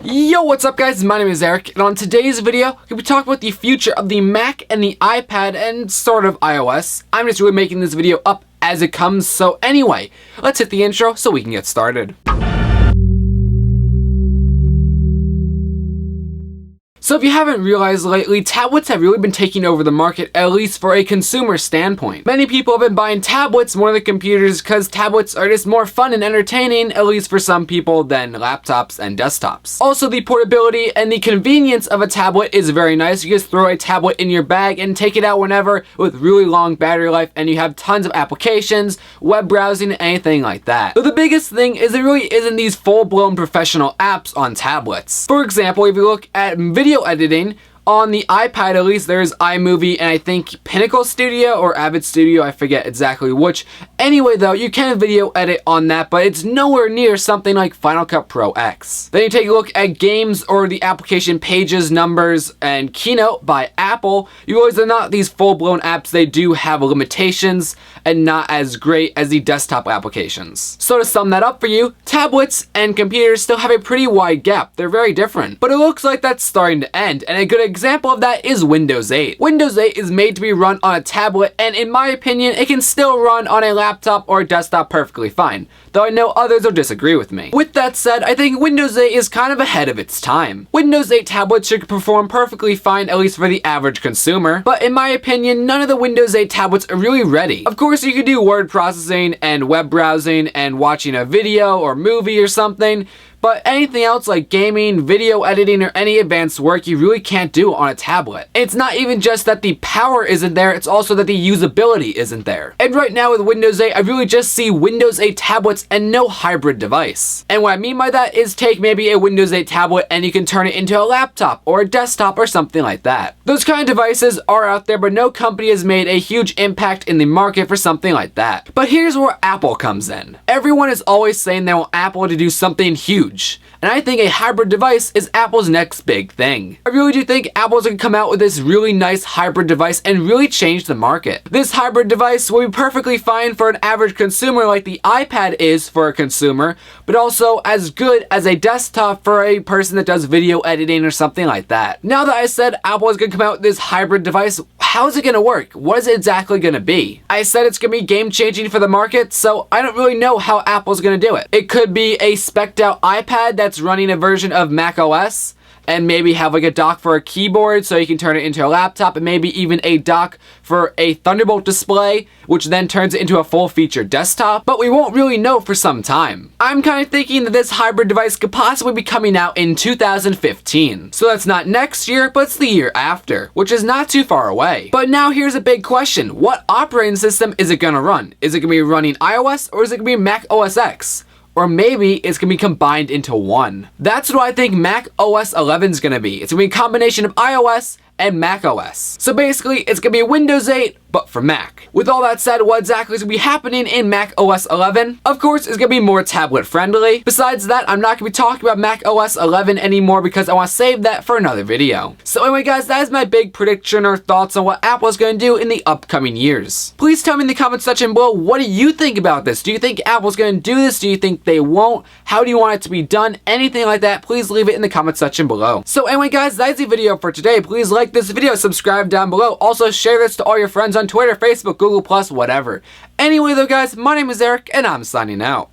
Yo, what's up guys? My name is Eric, and on today's video, we're going to be talking about the future of the Mac and the iPad and sort of iOS. I'm just really making this video up as it comes, so anyway, let's hit the intro so we can get started. So if you haven't realized lately, tablets have really been taking over the market, at least for a consumer standpoint. Many people have been buying tablets more than computers because tablets are just more fun and entertaining, at least for some people, than laptops and desktops. Also, the portability and the convenience of a tablet is very nice. You just throw a tablet in your bag and take it out whenever with really long battery life, and you have tons of applications, web browsing, anything like that. But the biggest thing is there really isn't these full-blown professional apps on tablets. For example, if you look at video editing, on the iPad at least there's iMovie and I think Pinnacle Studio or Avid Studio, I forget exactly which. Anyway though, you can video edit on that, but it's nowhere near something like Final Cut Pro X. Then you take a look at games or the application Pages, Numbers, and Keynote by Apple. You realize they're not these full-blown apps. They do have limitations and not as great as the desktop applications. So to sum that up for you, tablets and computers still have a pretty wide gap. They're very different. But it looks like that's starting to end, and a good example of that is Windows 8. Windows 8 is made to be run on a tablet, and in my opinion, it can still run on a laptop or a desktop perfectly fine, though I know others will disagree with me. With that said, I think Windows 8 is kind of ahead of its time. Windows 8 tablets should perform perfectly fine, at least for the average consumer, but in my opinion, none of the Windows 8 tablets are really ready. Of course, you could do word processing and web browsing and watching a video or movie or something, but anything else like gaming, video editing, or any advanced work you really can't do on a tablet. It's not even just that the power isn't there, it's also that the usability isn't there. And right now with Windows 8, I really just see Windows 8 tablets and no hybrid device. And what I mean by that is take maybe a Windows 8 tablet and you can turn it into a laptop or a desktop or something like that. Those kind of devices are out there, but no company has made a huge impact in the market for something like that. But here's where Apple comes in. Everyone is always saying they want Apple to do something huge. And I think a hybrid device is Apple's next big thing. I really do think Apple's gonna come out with this really nice hybrid device and really change the market. This hybrid device will be perfectly fine for an average consumer like the iPad is for a consumer, but also as good as a desktop for a person that does video editing or something like that. Now that I said Apple is gonna come out with this hybrid device, how is it gonna work? What is it exactly gonna be? I said it's gonna be game changing for the market, so I don't really know how Apple's gonna do it. It could be a spec'd out iPad that's running a version of Mac OS, and maybe have like a dock for a keyboard so you can turn it into a laptop, and maybe even a dock for a Thunderbolt display, which then turns it into a full-featured desktop, but we won't really know for some time. I'm kind of thinking that this hybrid device could possibly be coming out in 2015. So that's not next year, but it's the year after, which is not too far away. But now here's a big question. What operating system is it gonna run? Is it gonna be running iOS, or is it gonna be Mac OS X? Or maybe it's gonna be combined into one. That's what I think Mac OS 11 is gonna be. It's gonna be a combination of iOS and Mac OS. So basically, it's gonna be Windows 8, but for Mac. With all that said, what exactly is gonna be happening in Mac OS 11? Of course, it's gonna be more tablet friendly. Besides that, I'm not gonna be talking about Mac OS 11 anymore because I wanna save that for another video. So anyway guys, that is my big prediction or thoughts on what Apple is gonna do in the upcoming years. Please tell me in the comment section below, what do you think about this? Do you think Apple's gonna do this? Do you think they won't? How do you want it to be done? Anything like that, please leave it in the comment section below. So anyway guys, that is the video for today. Please like this video, subscribe down below. Also share this to all your friends on Twitter, Facebook, Google+, whatever. Anyway though guys, my name is Eric and I'm signing out.